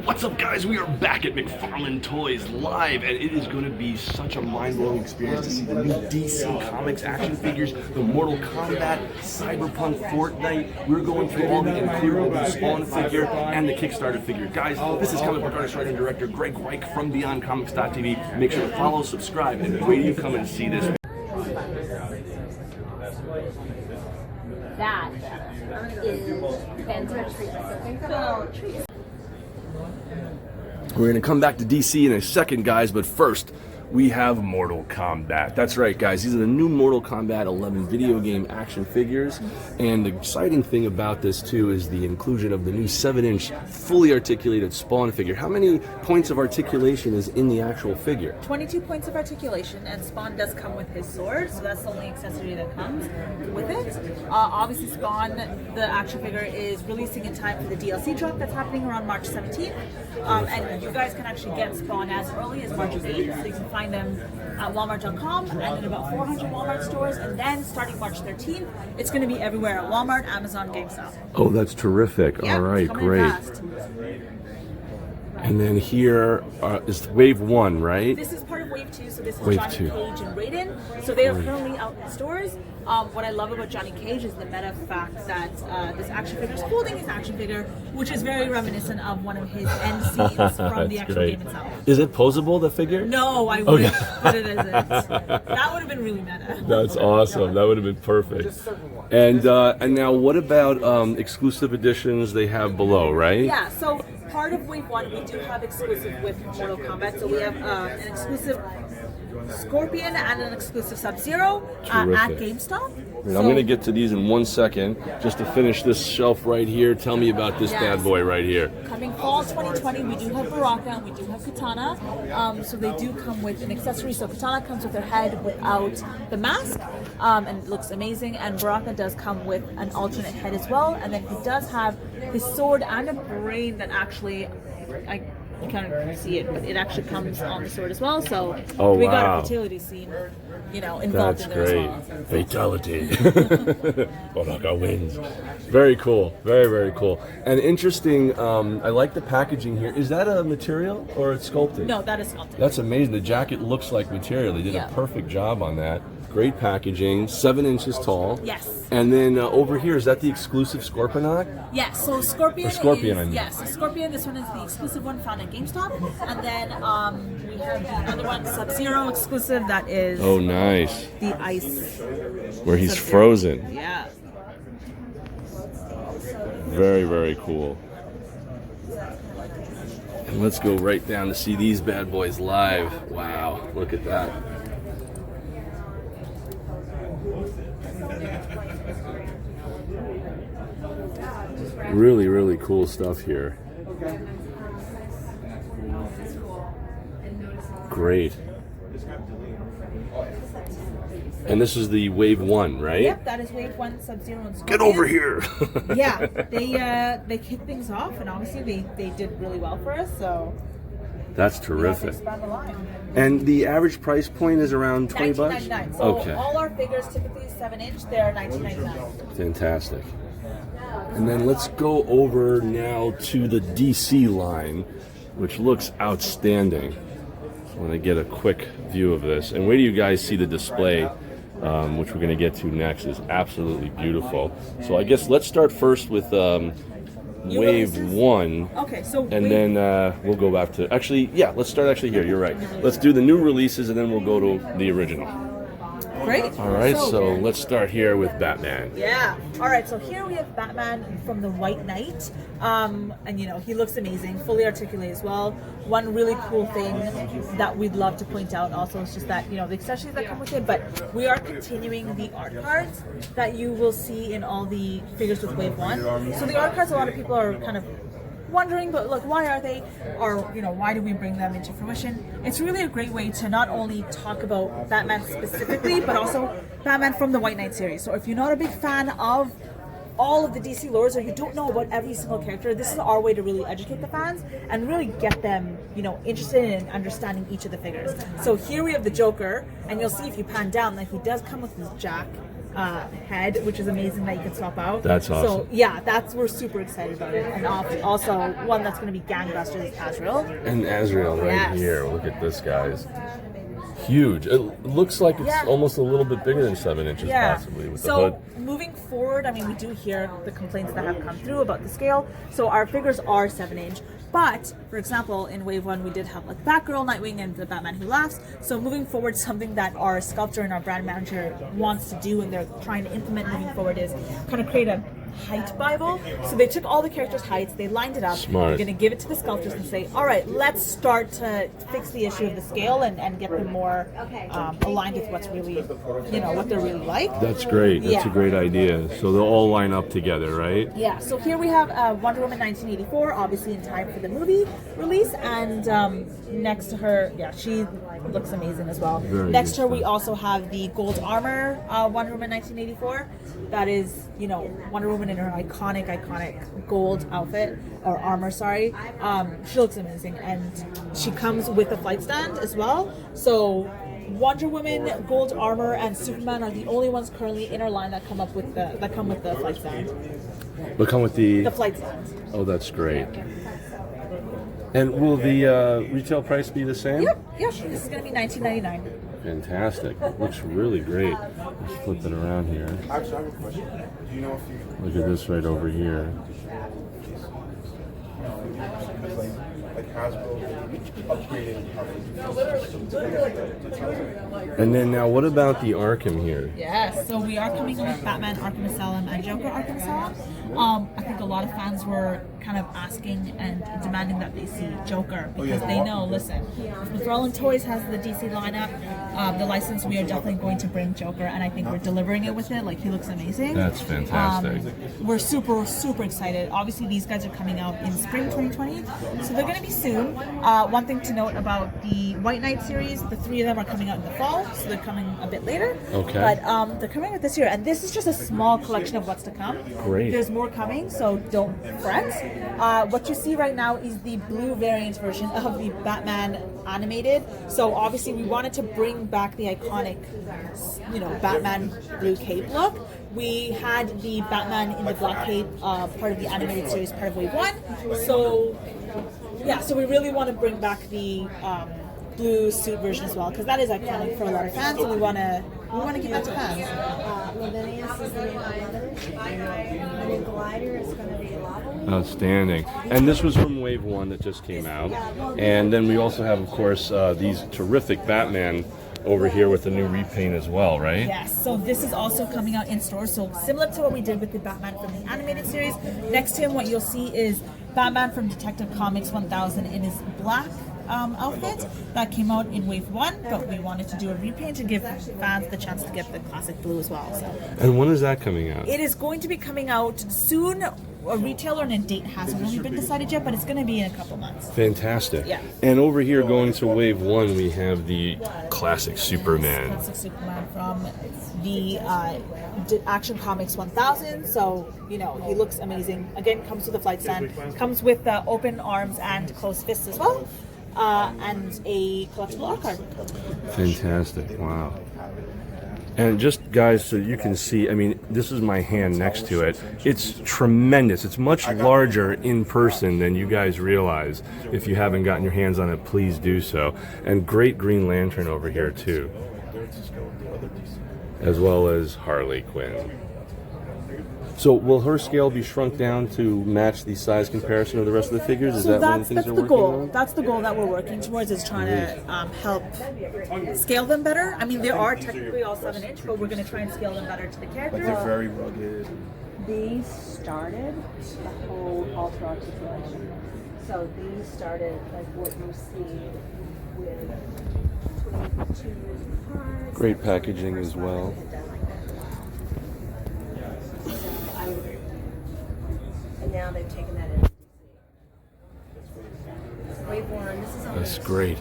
What's up, guys? We are back at Mcfarlane Toys live, and it is going to be such a mind-blowing experience to see the new DC Comics action figures, the Mortal Kombat, Cyberpunk, Fortnite. We're going through all the includable Spawn figure and the Kickstarter figure. Guys, this is comic book artist, writer, and director Graigweich from BeyondComics.tv. Make sure to follow, subscribe, and wait till you come and see this. That is fantastic. We're going to come back to DC in a second, guys, but first, we have Mortal Kombat. That's right, guys. These are the new Mortal Kombat 11 video game action figures. And the exciting thing about this, too, is the inclusion of the new 7-inch fully articulated Spawn figure. How many points of articulation is in the actual figure? 22 points of articulation, and Spawn does come with his sword, so that's the only accessory that comes with it. Obviously, Spawn, the action figure, is releasing in time for the DLC drop that's happening around March 17th. And you guys can actually get Spawn as early as March 8th, so you can find them at walmart.com and in about 400 Walmart stores, and then starting March 13th, it's going to be everywhere at Walmart, Amazon, GameStop. Oh, that's terrific. Yeah, all right, great. fast. And then here is Wave 1, right? This is part of Wave 2, so this is Wave Johnny 2. Cage and Raiden. So they are currently out in stores. What I love about Johnny Cage is the meta fact that this action figure is holding his action figure, which is very reminiscent of one of his end scenes from the actual game itself. Is it posable, the figure? No, I wish, but it isn't. That would have been really meta. That's awesome. That would have been perfect. And now, what about exclusive editions they have below, right? Yeah, so part of Wave 1, we do have exclusive with Mortal Kombat. So we have an exclusive Scorpion and an exclusive Sub-Zero at GameStop. I'm going to get to these in 1 second. Just to finish this shelf right here, tell me about this bad boy right here. Coming fall 2020, we do have Baraka and we do have Katana. So they do come with an accessory. So Katana comes with her head without the mask, and it looks amazing. And Baraka does come with an alternate head as well. And then he does have his sword and a brain that actually, you can't see it, but it actually comes on the sword as well. So we got a fertility scene, involved in there as well. Fatality. Baraka wins. Very cool. Very, very cool. And interesting, I like the packaging here. Is that a material or it's sculpted? No, that is sculpted. That's amazing. The jacket looks like material. They did a perfect job on that. Great packaging, 7 inches tall. Yes. And then over here, is that the exclusive Scorponok? Yes, so Scorpion Scorpion, is, I mean. yes, so Scorpion, this one is the exclusive one found at GameStop. And then we have the other one, Sub-Zero exclusive, that is Oh, nice. the ice. Where he's Sub-Zero. frozen. Yeah. Very, very cool. And let's go right down to see these bad boys live. Wow, look at that. Really, really cool stuff here. Great. And this is the Wave 1, right? Yep, that is Wave 1, Sub-Zero and Scorpion. Get over here! Yeah, they kicked things off, and obviously they did really well for us, so That's we terrific. have to expand the line. And the average price point is around 20 bucks? $19.99. So Okay. all our figures, typically 7-inch, they're $19.99. Fantastic. And then let's go over now to the DC line, which looks outstanding. I want to get a quick view of this. And wait till you guys see the display, which we're going to get to next, is absolutely beautiful. So I guess let's start first with Wave 1. Okay, so And then we'll go back to, actually, yeah, let's start actually here. You're right. Let's do the new releases and then we'll go to the original. great. All right, so let's start here with Batman. Yeah. All right. So here we have Batman from the White Knight, and he looks amazing, fully articulated as well. One really cool thing that we'd love to point out also is just that the accessories that come with it, but we are continuing the art cards that you will see in all the figures with Wave 1. So the art cards, a lot of people are kind of wondering, but look, why are they, or why do we bring them into fruition? It's really a great way to not only talk about Batman specifically, but also Batman from the White Knight series. So if you're not a big fan of all of the DC lores, or you don't know about every single character, this is our way to really educate the fans and really get them, interested in understanding each of the figures. So here we have the Joker, and you'll see if you pan down that he does come with his jack head, which is amazing that you can swap out. That's awesome. So yeah, we're super excited about it. And also one that's going to be gangbusters is Azrael. And Azrael right here. Look at this, guys. Huge. It looks like it's almost a little bit bigger than 7 inches, possibly, with the hood. Moving forward, I mean, we do hear the complaints that have come through about the scale. So our figures are 7-inch. But, for example, in Wave 1, we did have like Batgirl, Nightwing, and the Batman Who Laughs. So moving forward, something that our sculptor and our brand manager wants to do and they're trying to implement moving forward is kind of create a height Bible. So they took all the characters' heights, they lined it up. Smart. We're going to give it to the sculptors and say, all right, let's start to fix the issue of the scale and get them more aligned with what's really, what they're really like. That's great. That's a great idea. So they'll all line up together, right? Yeah. So here we have Wonder Woman 1984, obviously in time for the movie release, and next to her, she looks amazing as well. Very next to her, good we stuff. also have the gold armor Wonder Woman 1984. That is, Wonder Woman in her iconic gold outfit or armor. Sorry, she looks amazing, and she comes with a flight stand as well. So Wonder Woman, gold armor, and Superman are the only ones currently in our line that come with the flight stand. They'll come with the flight stand. Oh, that's great. And will the retail price be the same? Yep. This is going to be $19.99. Fantastic. Looks really great. Let's flip it around here. Actually, I have a question. Do you know if you... Look at this right over here. Like Hasbro upgraded... And then now, what about the Arkham here? Yes, so we are coming with Batman Arkham Asylum and Joker Arkham Asylum. I think a lot of fans were kind of asking and demanding that they see Joker because they know, listen, if Mcfarlane Toys has the DC lineup, the license, we are definitely going to bring Joker, and I think we're delivering it with it. Like, he looks amazing. That's fantastic. We're super, super excited. Obviously, these guys are coming out in spring 2020, so they're going to be soon. One thing to note about the White Knight series, the 3 of them are coming out in the fall, so they're coming a bit later. Okay. But they're coming out this year, and this is just a small collection of what's to come. Great. There's more coming, so don't fret. What you see right now is the blue variant version of the Batman animated. So obviously we wanted to bring back the iconic, Batman blue cape look. We had the Batman in the black cape, part of the animated series, part of Wave 1. So we really want to bring back the blue suit version as well, because that is iconic for a lot of fans, and we want to give that to fans. Lavinius is the new leather. The new glider is going to be lava. Outstanding. And this was from Wave 1 that just came out. And then we also have, of course, these terrific Batman over here with the new repaint as well, right? Yes, so this is also coming out in stores. So similar to what we did with the Batman from the animated series, next to him what you'll see is Batman from Detective Comics 1000 in his black outfit that came out in Wave 1, but we wanted to do a repaint to give fans the chance to get the classic blue as well. So And when is that coming out? it is going to be coming out soon. A retailer and a date hasn't really been decided yet, but it's going to be in a couple months. Fantastic. Yeah. And over here going to Wave 1, we have the classic Superman. Classic Superman from the Action Comics 1000. So, he looks amazing. Again, comes with a flight stand, comes with open arms and closed fists as well, and a collectible art card. Fantastic. Wow. And just, guys, so you can see, I mean, this is my hand next to it. It's tremendous. It's much larger in person than you guys realize. If you haven't gotten your hands on it, please do so. And great Green Lantern over here, too. As well as Harley Quinn. So will her scale be shrunk down to match the size comparison of the rest of the figures? Is that one of the things that's they're the working goal. on? That's the goal that we're working towards, is trying to help scale them better. I mean, they are technically all 7-inch, but we're going to try and scale them better to the characters. Like, they're very rugged. These started the whole alter articulation. So these started like what you see with 22 parts. Great packaging as well. And now they've taken that in. Wave 1, this is on That's great.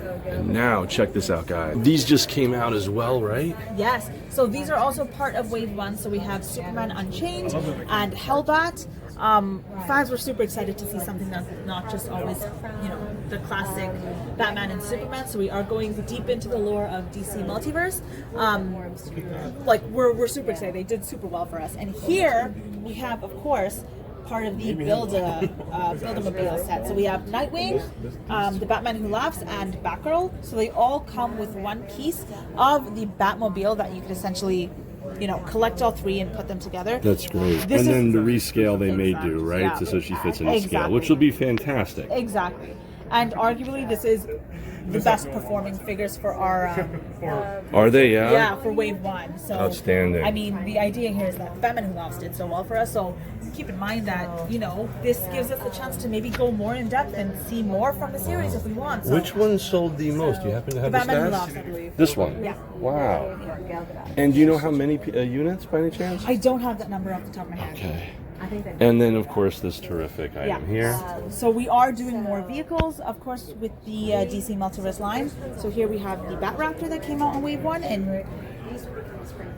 so good. And now, check this out, guys. These just came out as well, right? Yes. So these are also part of Wave 1. So we have Superman Unchained and Hellbat. Fans were super excited to see something that's not just always, the classic Batman and Superman. So we are going deep into the lore of DC Multiverse. We're super excited. They did super well for us. And here we have, of course, part of the Build-A-Mobile set. So we have Nightwing, the Batman Who Laughs, and Batgirl. So they all come with one piece of the Batmobile that you could essentially, collect all three and put them together. That's great. And then the rescale they may do, right? Yeah. So she fits in the scale, Exactly. which will be fantastic. Exactly. And arguably this is the best performing figures for our Are they? Yeah. yeah, for wave 1. So Outstanding. I mean, the idea here is that Batman Who Laughs did so well for us. So keep in mind that this gives us the chance to maybe go more in depth and see more from the series if we want. So, Which one sold the most? Do you happen to have the Batman Who stats? Laughs, I believe. This one? Yeah. Wow. And do you know how many units by any chance? I don't have that number off the top of my head. Okay. And then, of course, this terrific item here. So we are doing more vehicles, of course, with the DC Multiverse line. So here we have the Batraptor that came out on Wave 1, and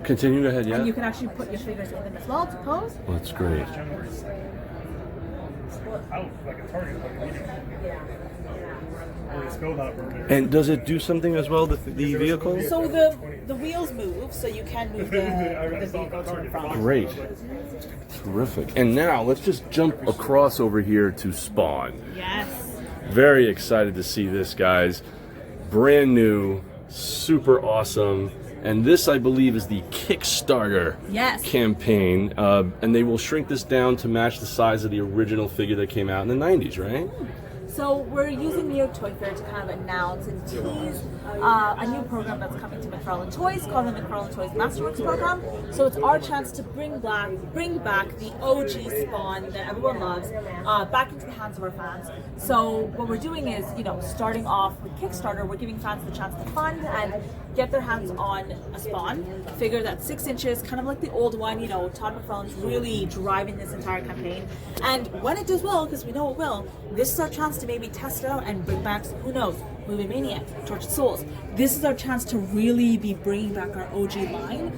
Continue ahead, yeah? you can actually put your figures in them as well to pose. That's great. And does it do something as well, the vehicle? So the wheels move, so you can move the vehicle to and from. Great. Terrific. And now let's just jump across over here to Spawn. Yes. Very excited to see this, guys. Brand new, super awesome. And this, I believe, is the Kickstarter Yes. campaign. And they will shrink this down to match the size of the original figure that came out in the 90s, right? So we're using New York Toy Fair to kind of announce and tease a new program that's coming to Mcfarlane Toys called the Mcfarlane Toys Masterworks program. So it's our chance to bring back the OG Spawn that everyone loves back into the hands of our fans. So what we're doing is, starting off with Kickstarter, we're giving fans the chance to fund and get their hands on a Spawn figure that's 6 inches, kind of like the old one. Todd Mcfarlane's really driving this entire campaign. And when it does well, because we know it will, this is our chance to maybe test it out and bring back, who knows, Movie Maniac, Tortured Souls. This is our chance to really be bringing back our OG line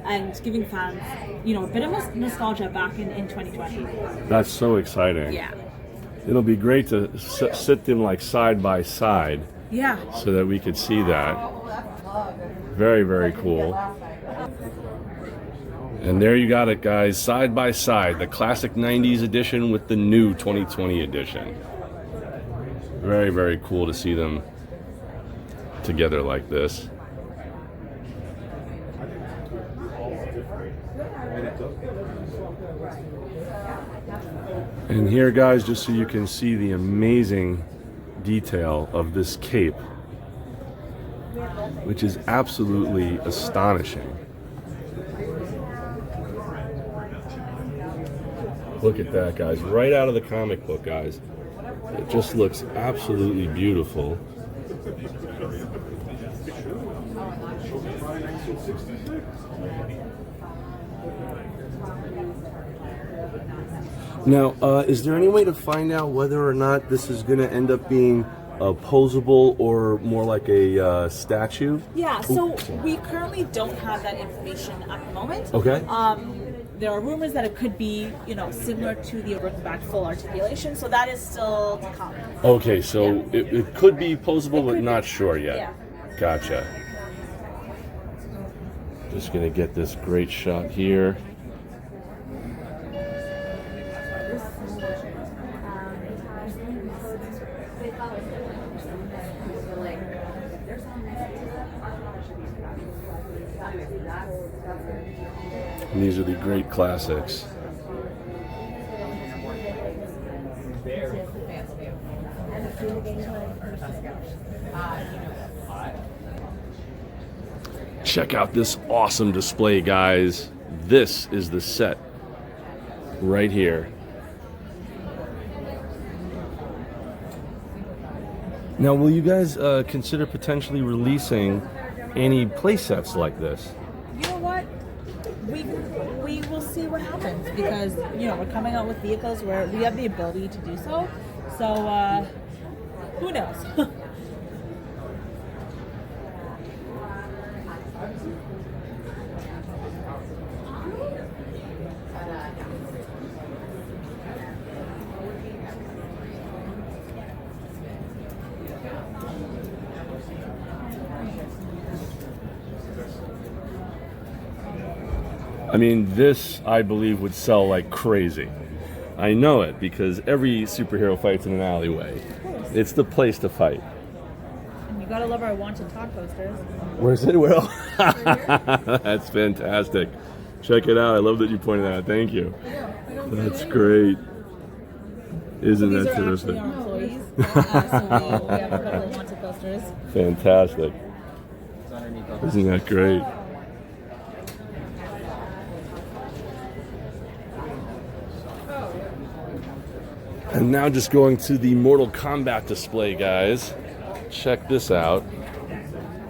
and giving fans, a bit of nostalgia back in 2020. That's so exciting. Yeah. It'll be great to sit them like side by side Yeah. so that we could see that. Very, very cool. And there you got it, guys, side by side, the classic 90s edition with the new 2020 edition. Very, very cool to see them together like this. And here, guys, just so you can see the amazing detail of this cape, which is absolutely astonishing. Look at that, guys. Right out of the comic book, guys. It just looks absolutely beautiful. Now, is there any way to find out whether or not this is going to end up being a posable or more like a statue? Yeah, so we currently don't have that information at the moment. Okay. There are rumors that it could be, similar to the back full articulation, so that is still to come. Okay, so it could be posable, but could not be. sure yet. Yeah. Gotcha. Just gonna get this great shot here. And these are the great classics. Check out this awesome display, guys. This is the set right here. Now, will you guys consider potentially releasing any play sets like this? You know what? We will see what happens because we're coming out with vehicles where we have the ability to do so. So who knows? I mean, this, I believe, would sell like crazy. I know it because every superhero fights in an alleyway. It's the place to fight. And you gotta love our Wanted Todd posters. Where's it, Will? That's fantastic. Check it out. I love that you pointed that out. Thank you. That's great. Isn't that These are actually terrific? our employees. So we have a couple of Wanted posters. Fantastic. Isn't that great? And now just going to the Mortal Kombat display, guys. Check this out.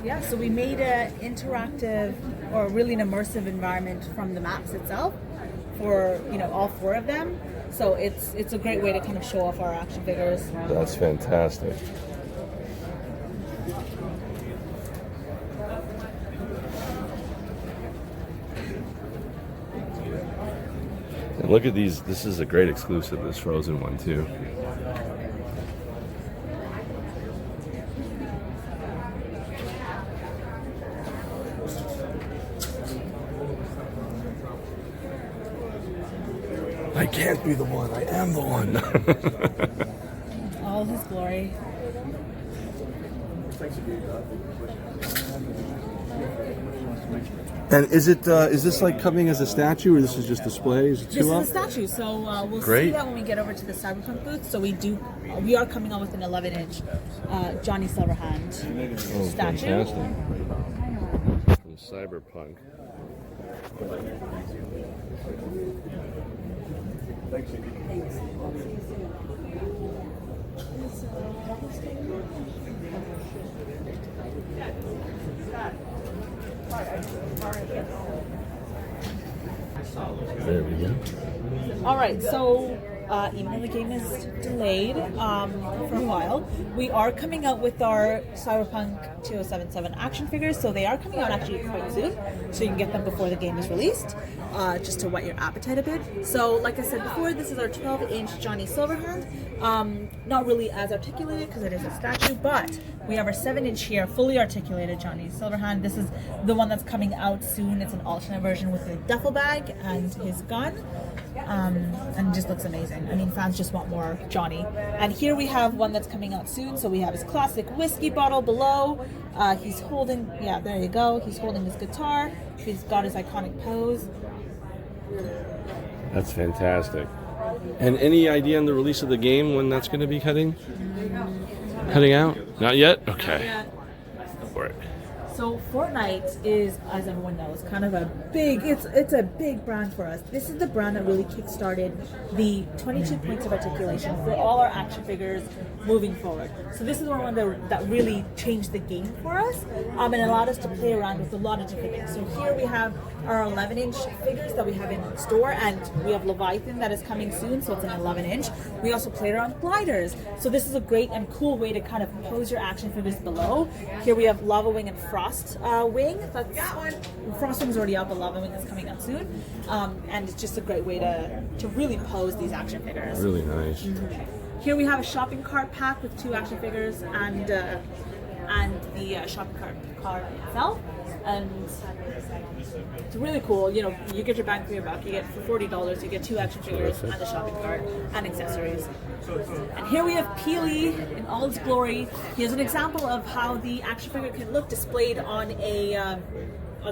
Yeah, so we made an interactive or really an immersive environment from the maps itself for, you know, all 4 of them. So it's a great way to kind of show off our action figures. That's fantastic. And look at these. This is a great exclusive, this Frozen one, too. I can't be the one. I am the one. All his glory. And is this like coming as a statue, or this is just display? Is it This two up? is a statue, so we'll see Great. that when we get over to the cyberpunk booth. So we are coming on with an 11-inch Johnny Silverhand statue. Fantastic. From Cyberpunk. There we go. All right, so even though the game is delayed for a while, we are coming out with our Cyberpunk 2077 action figures. So they are coming out actually quite soon, so you can get them before the game is released, just to whet your appetite a bit. So like I said before, this is our 12-inch Johnny Silverhand. Not really as articulated because it is a statue, but we have our 7-inch here, fully articulated Johnny Silverhand. This is the one that's coming out soon. It's an alternate version with a duffel bag and his gun. And it just looks amazing. I mean, fans just want more Johnny. And here we have one that's coming out soon. So we have his classic whiskey bottle below. He's holding, yeah, there you go. He's holding his guitar. He's got his iconic pose. That's fantastic. And any idea on the release of the game when that's going to be heading out? Not yet? Okay. Yeah. Go for it. So Fortnite is, as everyone knows, kind of a big, it's a big brand for us. This is the brand that really kickstarted the 22 points of articulation for all our action figures moving forward. So this is one that really changed the game for us and allowed us to play around with a lot of different things. So here we have our 11-inch figures that we have in store, and we have Leviathan that is coming soon, so it's an 11-inch. We also played around with gliders. So this is a great and cool way to kind of pose your action figures below. Here we have Lava Wing and Frost Wing. Frost Wing is already out, but Lava Wing is coming out soon. And it's just a great way to really pose these action figures. Really nice. Here we have a shopping cart pack with 2 action figures and the shopping cart itself. And it's really cool. You know, you get your bang for your buck. You get for $40, you get 2 action figures and a shopping cart and accessories. And here we have Peely in all its glory. Here's an example of how the action figure can look displayed on a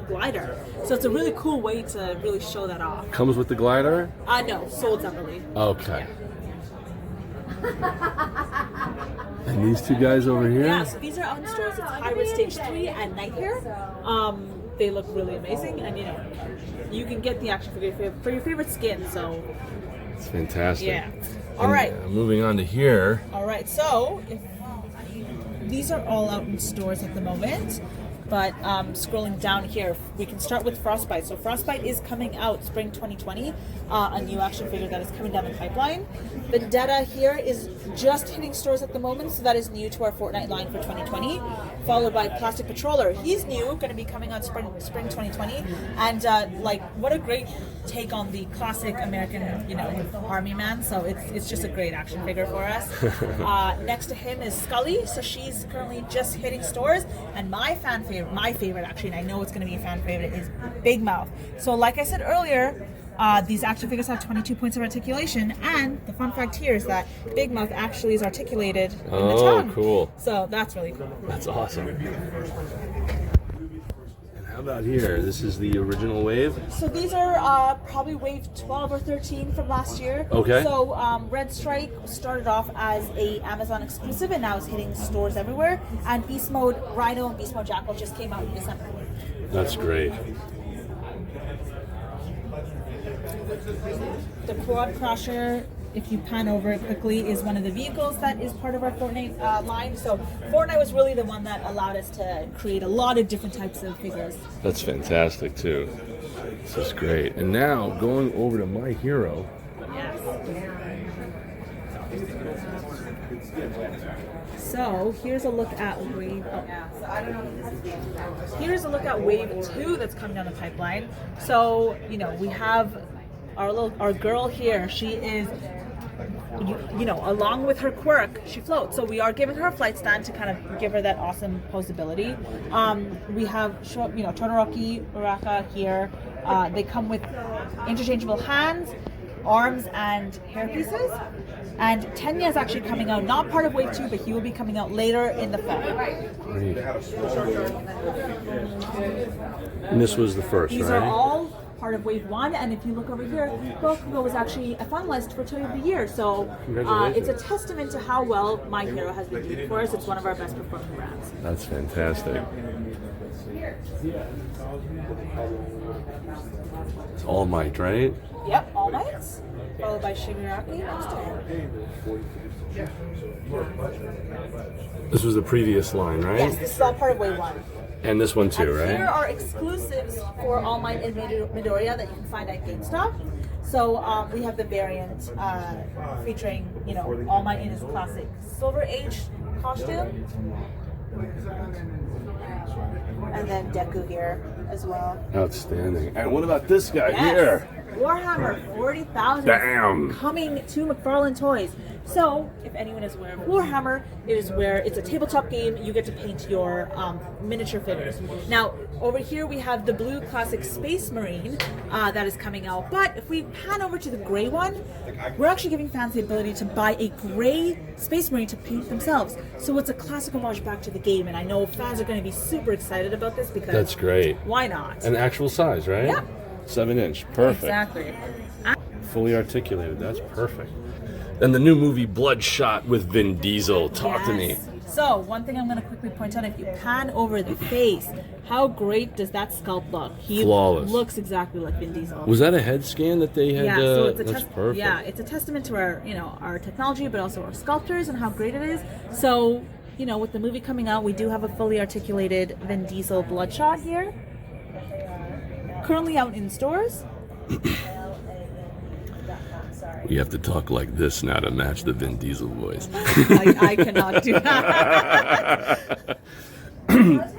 glider. So it's a really cool way to really show that off. Comes with the glider? No, sold separately. Okay. And these 2 guys over here? Yeah, so these are out in stores. It's Hybrid Stage 3 and Night Hair. They look really amazing, and you know, you can get the action figure for your favorite skin. So It's fantastic. yeah. All right. Moving on to here. All right. So these are all out in stores at the moment. But scrolling down here, we can start with Frostbite. So Frostbite is coming out spring 2020, a new action figure that is coming down the pipeline. Vendetta here is just hitting stores at the moment, so that is new to our Fortnite line for 2020. Followed by Plastic Patroller. He's new, going to be coming out spring 2020. And like, what a great take on the classic American, you know, army man. So it's just a great action figure for us. Next to him is Skully. So she's currently just hitting stores. And my fan favorite, favorite, my favorite actually, and I know it's going to be a fan favorite, is Big Mouth. So like I said earlier, these action figures have 22 points of articulation, and the fun fact here is that Big Mouth actually is articulated in the tongue. Oh, cool. So that's really cool. That's awesome. How about here? This is the original wave. So these are probably wave 12 or 13 from last year. Okay. So Red Strike started off as a Amazon exclusive and now is hitting stores everywhere. And Beast Mode Rhino and Beast Mode Jackal just came out in December. That's great. The Quad Crusher, if you pan over it quickly, is one of the vehicles that is part of our Fortnite line. So Fortnite was really the one that allowed us to create a lot of different types of figures. That's fantastic too. This is great. And now going over to my hero. So here's a look at wave. Here's a look at wave 2 that's coming down the pipeline. So we have our girl here. She is, along with her quirk, she floats. So we are giving her a flight stand to kind of give her that awesome posability. We have Todoroki Uraka here. They come with interchangeable hands, arms, and hair pieces. And Tenya is actually coming out, not part of Wave 2, but he will be coming out later in the fall. Great. And this was the first, These right? are all part of Wave 1, and if you look over here, Bakugo was actually a finalist for Toy of the Year, so it's a testament to how well My Hero has been doing for us. It's one of our best performing brands. That's fantastic. It's All Might, right? Yep, All Mights, followed by Shigaraki next time. This was the previous line, right? Yes, this is all part of Wave 1. And this one too, And right? here are exclusives for All Might and Midoriya that you can find at GameStop. So we have the variant featuring, All Might in his classic Silver Age costume. And then Deku here as well. Outstanding. And what about this guy Yes. here? Warhammer 40,000 Damn. coming to Mcfarlane Toys. So, if anyone is aware of Warhammer, it is where it's a tabletop game. You get to paint your miniature figures. Now, over here we have the blue classic Space Marine that is coming out. But if we pan over to the gray one, we're actually giving fans the ability to buy a gray Space Marine to paint themselves. So it's a classic homage back to the game, and I know fans are going to be super excited about this because That's great. why not? An actual size, right? Yeah. 7-inch. Perfect. Exactly. Fully articulated. That's perfect. And the new movie Bloodshot with Vin Diesel. Talk to me. So, one thing I'm going to quickly point out, if you pan over the face, how great does that sculpt look? He Flawless. looks exactly like Vin Diesel. Was that a head scan that they had? Yeah, so it's a that's perfect. Yeah, it's a testament to our, our technology, but also our sculptors and how great it is. So, with the movie coming out, we do have a fully articulated Vin Diesel Bloodshot here. Currently out in stores. You have to talk like this now to match the Vin Diesel voice. I cannot do that.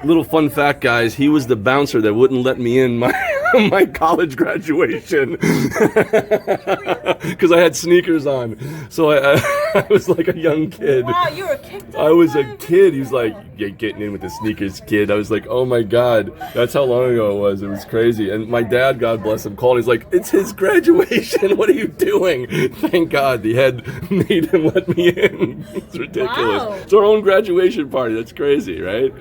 Little fun fact, guys. He was the bouncer that wouldn't let me in my college graduation because I had sneakers on. So I was like a young kid. Wow, you were kicked out. I was a kid. He was like, "You're getting in with the sneakers, kid." I was like, "Oh my god, that's how long ago it was." It was crazy. And my dad, God bless him, called. He's like, "It's his graduation. What are you doing?" Thank God the head made him let me in. It's ridiculous. Wow. It's our own graduation party. That's crazy, right?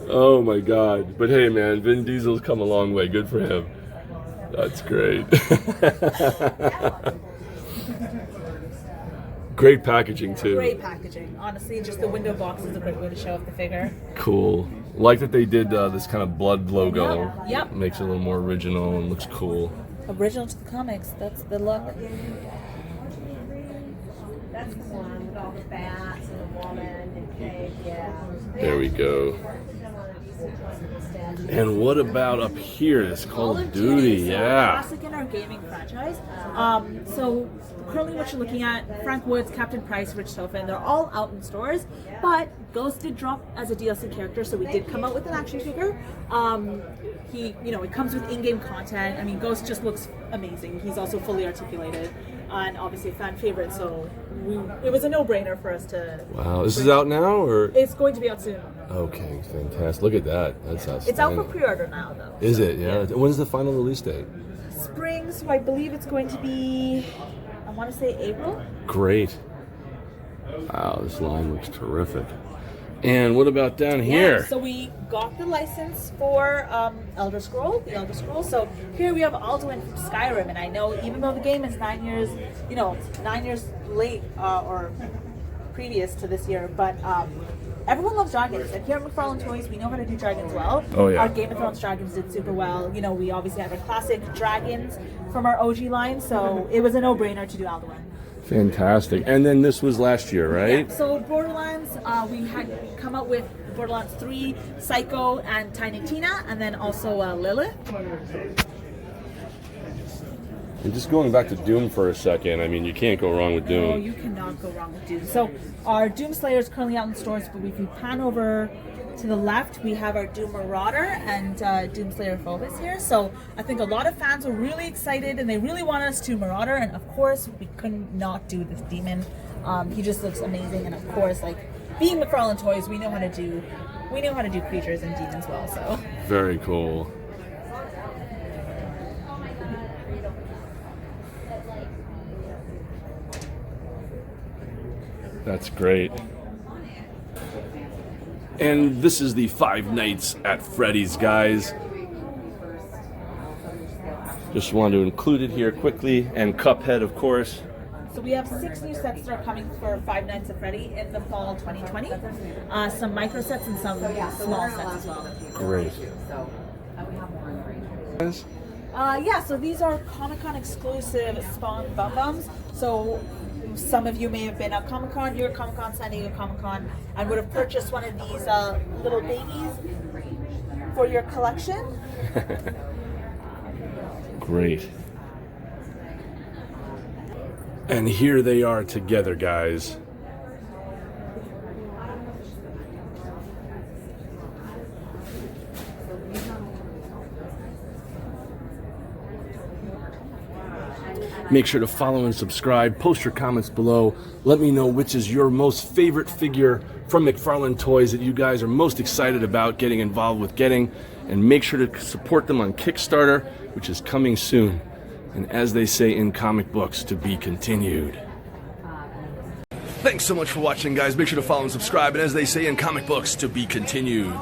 Oh my god. But hey, man, Vin Diesel's come a long way. Good for him. That's great. Great packaging too. Great packaging. Honestly, just the window box is a great way to show off the figure. Cool. Like that they did this kind of blood logo. Yep. Makes it a little more original and looks cool. Original to the comics. That's the look. That's the one with all the bats and the woman and cake, yeah. There we go. And what about up here? This Call of Duty, So yeah. classic in our gaming franchise. So currently what you're looking at, Frank Woods, Captain Price, Rich Tofin, they're all out in stores, but Ghost did drop as a DLC character, so we did come out with an action figure. It comes with in-game content. I mean, Ghost just looks amazing. He's also fully articulated. and obviously a fan favorite. So it was a no-brainer for us to. Wow, this is out now, or? It's going to be out soon. Okay, fantastic. Look at that. That's outstanding. It's out for pre-order now, though. Is it? Yeah. When's the final release date? Spring, so I believe it's going to be, I want to say April. Great. Wow, this line looks terrific. And what about down here? Yeah, so we got the license for the Elder Scroll. So here we have Alduin from Skyrim, and I know even though the game is 9 years, 9 years late or previous to this year, but everyone loves dragons, and here at Mcfarlane Toys, we know how to do dragons well. Oh, yeah. Our Game of Thrones dragons did super well. We obviously have our classic dragons from our OG line, so it was a no-brainer to do Alduin. Fantastic. And then this was last year, right? Yeah, so Borderlands, we had come out with Borderlands 3, Psycho, and Tiny Tina, and then also Lilith. And just going back to Doom for a second, I mean, you can't go wrong with Doom. Oh, you cannot go wrong with Doom. So our Doom Slayer is currently out in stores, but if you pan over to the left, we have our Doom Marauder and Doom Slayer Phobos here. So I think a lot of fans are really excited, and they really want us to Marauder, and of course, we couldn't not do this demon. He just looks amazing, and of course, like being Mcfarlane Toys, we know how to do creatures and demons well. So very cool. That's great. And this is the Five Nights at Freddy's, guys. Just wanted to include it here quickly, and Cuphead, of course. So we have 6 new sets that are coming for Five Nights at Freddy in the fall 2020. Some micro sets and some small sets as well. Great. Yeah, so these are Comic-Con exclusive Spawn Bum Bums. So some of you may have been at Comic-Con, New York Comic-Con, San Diego Comic-Con, and would have purchased one of these little babies for your collection. Great. And here they are together, guys. Make sure to follow and subscribe. Post your comments below. Let me know which is your most favorite figure from Mcfarlane Toys that you guys are most excited about getting involved with getting. And make sure to support them on Kickstarter, which is coming soon. And as they say in comic books, to be continued. Thanks so much for watching, guys. Make sure to follow and subscribe. And as they say in comic books, to be continued.